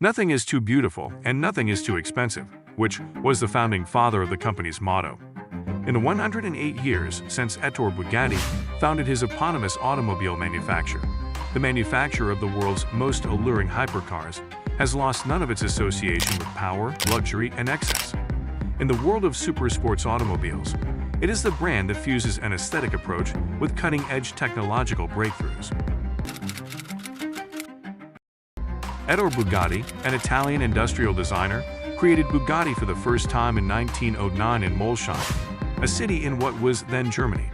Nothing is too beautiful and nothing is too expensive, which was the founding father of the company's motto. In the 108 years since Ettore Bugatti founded his eponymous automobile manufacturer, the manufacturer of the world's most alluring hypercars has lost none of its association with power, luxury, and excess. In the world of supersports automobiles, it is the brand that fuses an aesthetic approach with cutting-edge technological breakthroughs. Ettore Bugatti, an Italian industrial designer, created Bugatti for the first time in 1909 in Molsheim, a city in what was then Germany.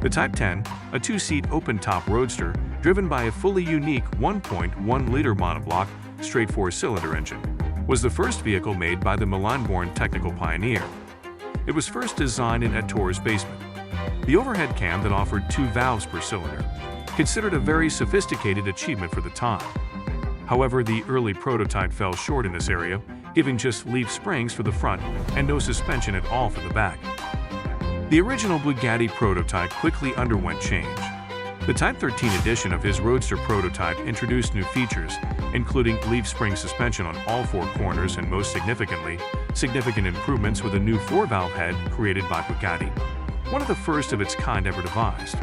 The Type 10, a two-seat open-top roadster driven by a fully unique 1.1-liter monoblock straight four-cylinder engine, was the first vehicle made by the Milan-born technical pioneer. It was first designed in Ettore's basement. The overhead cam that offered 2 valves per cylinder, considered a very sophisticated achievement for the time. However, the early prototype fell short in this area, giving just leaf springs for the front and no suspension at all for the back. The original Bugatti prototype quickly underwent change. The Type 13 edition of his Roadster prototype introduced new features, including leaf spring suspension on all 4 corners and, most significantly, significant improvements with a new 4-valve head created by Bugatti, one of the first of its kind ever devised.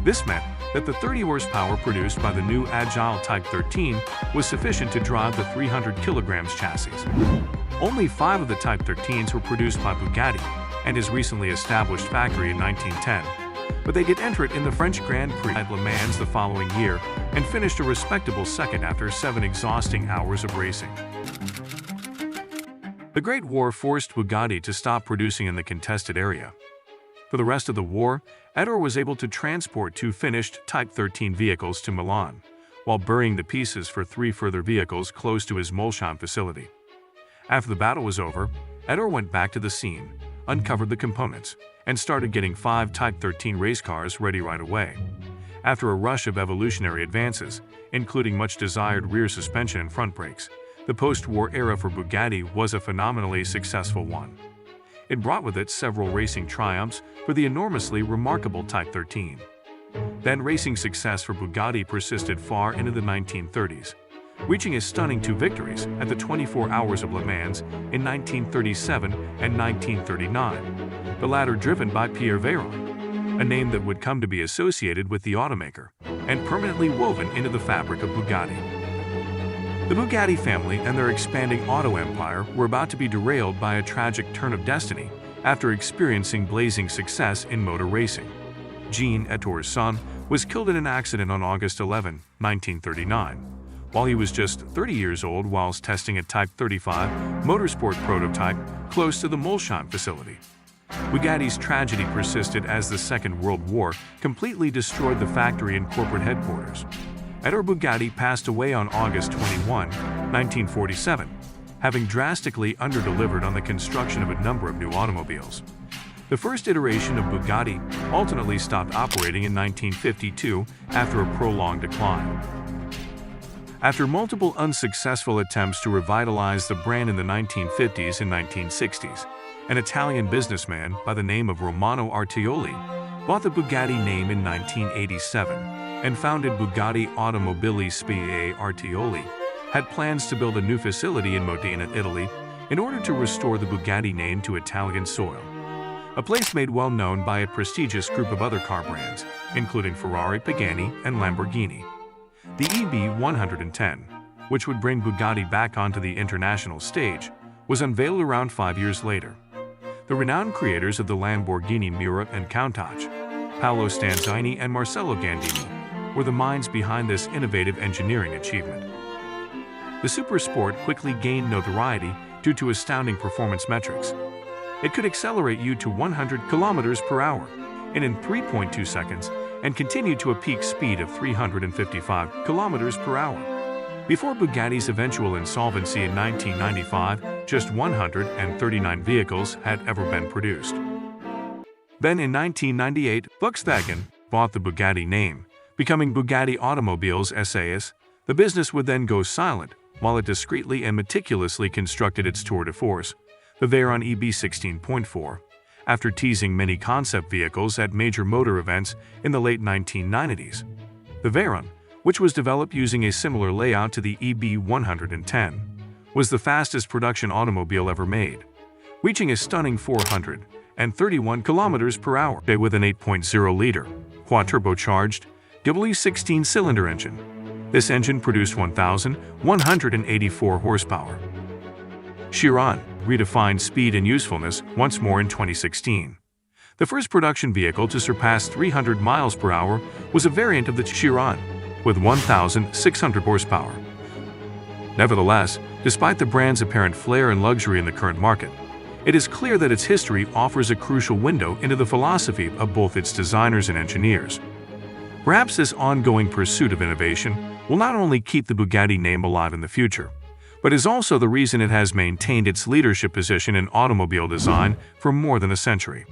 This meant that the 30 horsepower produced by the new Agile Type 13 was sufficient to drive the 300 kilograms chassis. Only 5 of the Type 13s were produced by Bugatti and his recently established factory in 1910. But they did enter it in the French Grand Prix at Le Mans the following year and finished a respectable second after 7 exhausting hours of racing. The Great War forced Bugatti to stop producing in the contested area. For the rest of the war, Ettore was able to transport 2 finished Type 13 vehicles to Milan, while burying the pieces for 3 further vehicles close to his Molsheim facility. After the battle was over, Ettore went back to the scene, uncovered the components, and started getting 5 Type 13 race cars ready right away. After a rush of evolutionary advances, including much desired rear suspension and front brakes, the post-war era for Bugatti was a phenomenally successful one. It brought with it several racing triumphs for the enormously remarkable Type 13. Then racing success for Bugatti persisted far into the 1930s, reaching a stunning 2 victories at the 24 Hours of Le Mans in 1937 and 1939, the latter driven by Pierre Véron, a name that would come to be associated with the automaker and permanently woven into the fabric of Bugatti. The Bugatti family and their expanding auto empire were about to be derailed by a tragic turn of destiny after experiencing blazing success in motor racing. Jean, Ettore's son, was killed in an accident on August 11, 1939, while he was just 30 years old whilst testing a Type 35 motorsport prototype close to the Molsheim facility. Bugatti's tragedy persisted as the Second World War completely destroyed the factory and corporate headquarters. Ettore Bugatti passed away on August 21, 1947, having drastically underdelivered on the construction of a number of new automobiles. The first iteration of Bugatti ultimately stopped operating in 1952 after a prolonged decline. After multiple unsuccessful attempts to revitalize the brand in the 1950s and 1960s, an Italian businessman by the name of Romano Artioli bought the Bugatti name in 1987 and founded Bugatti Automobili SpA. Artioli had plans to build a new facility in Modena, Italy, in order to restore the Bugatti name to Italian soil, a place made well known by a prestigious group of other car brands, including Ferrari, Pagani, and Lamborghini. The EB110, which would bring Bugatti back onto the international stage, was unveiled around 5 years later. The renowned creators of the Lamborghini Miura and Countach, Paolo Stanzini and Marcello Gandini, were the minds behind this innovative engineering achievement. The Supersport quickly gained notoriety due to astounding performance metrics. It could accelerate you to 100 kilometers per hour in 3.2 seconds and continue to a peak speed of 355 kilometers per hour. Before Bugatti's eventual insolvency in 1995, just 139 vehicles had ever been produced. Then in 1998, Volkswagen bought the Bugatti name, becoming Bugatti Automobiles SAS. The business would then go silent while it discreetly and meticulously constructed its tour de force, the Veyron EB16.4, after teasing many concept vehicles at major motor events in the late 1990s. The Veyron, which was developed using a similar layout to the EB110, was the fastest production automobile ever made, reaching a stunning 431 kilometers per hour with an 8.0-liter quad-turbocharged W16-cylinder engine. This engine produced 1,184 horsepower. Chiron redefined speed and usefulness once more in 2016. The first production vehicle to surpass 300 miles per hour was a variant of the Chiron, with 1,600 horsepower. Nevertheless, despite the brand's apparent flair and luxury in the current market, it is clear that its history offers a crucial window into the philosophy of both its designers and engineers. Perhaps this ongoing pursuit of innovation will not only keep the Bugatti name alive in the future, but is also the reason it has maintained its leadership position in automobile design for more than a century.